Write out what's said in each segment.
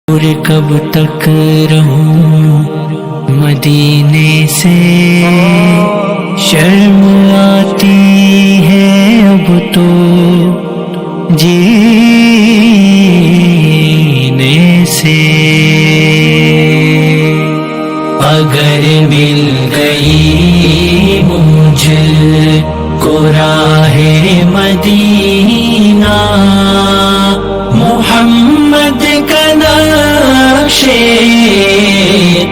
اور کب تک رہوں مدینے سے، شرم آتی ہے اب تو جینے سے۔ اگر مل گئی مجھ کو راہ مدینہ، محمد کا نقش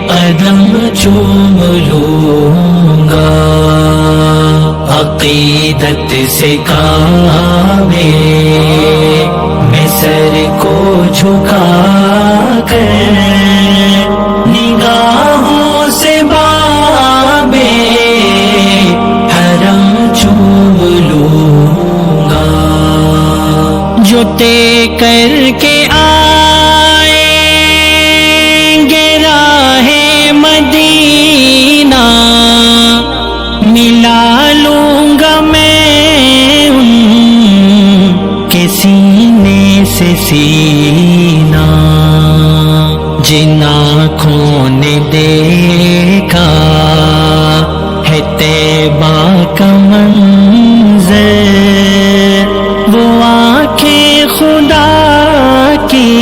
قدم چوم لوں گا، عقیدت سے کعبے میں سر کو جھکا کر، نگاہوں سے بابے حرم چوم لوں گا۔ جو طے کر کے آئیں گے راہ مدینہ، ملا لوں گا میں ان کے سینے سے سینہ۔ جن آنکھوں نے دیکھا ہے طیبہ کا منظر، وہ آنکھیں خدا کی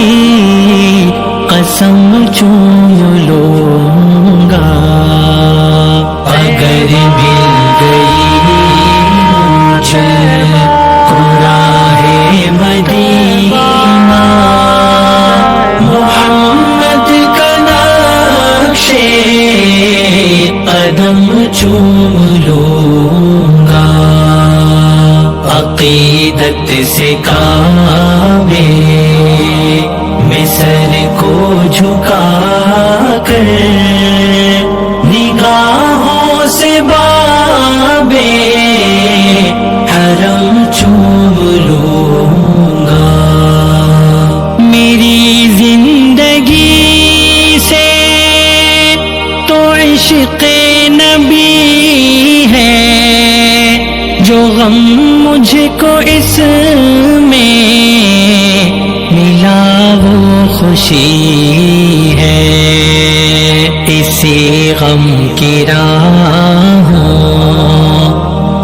قسم چوم لوں گا۔ اگر مل گئی مجھے کو راہ مدینہ، محمد کا نقش قدم چوم لوں گا، عقیدت سے کعبے میں سر کو جھکا کر، نگاہوں سے بابے حرم چوم لوں گا۔ میری زندگی سے تو عشق نبی ہے، جو غم مجھ کو اس میں ملا وہ خوشی ہے۔ اسی غم کی راہوں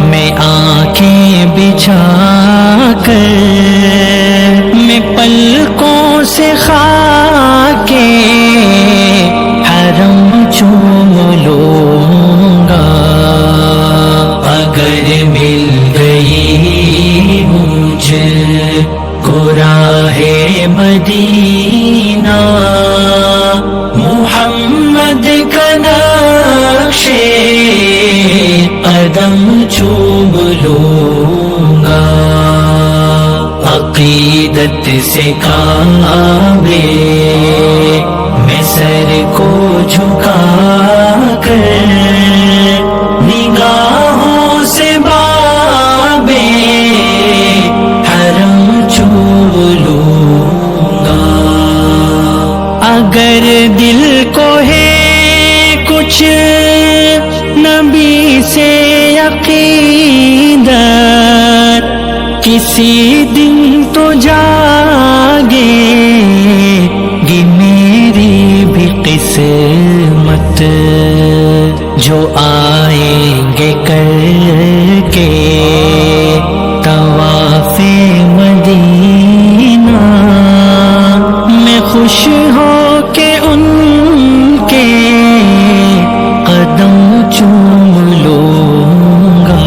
میں آنکھیں بچھا کر، میں پلکوں سے خاک حرم چوم لوں گا۔ اگر مل گئی مجھ کو راہ مدینہ، محمد کا نقش قدم چوم لوں گا، عقیدت سے کعبے میں سر کو جھکا کر، نگاہوں سے بابے حرم چوم لوں گا۔ اگر دل کو ہے کچھ نبی سے عقیدت، کسی دن تو جاگے گی میری بھی قسمت، جو آئیں گے کر کے طواف مدینہ، میں خوش ہو کے ان کے قدم چوم لوں گا۔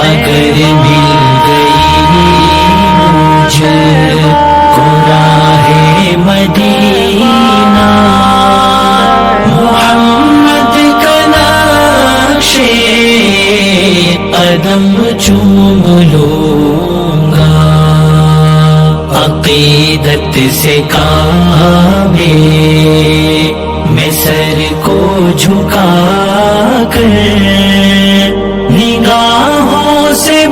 اگر مل گئی مجھے کو راہ مدینہ، محمد کا نقش قدم چوم لوں گا، عقیدت سے کعبے میں سر کو جھکا کر، نگاہوں سے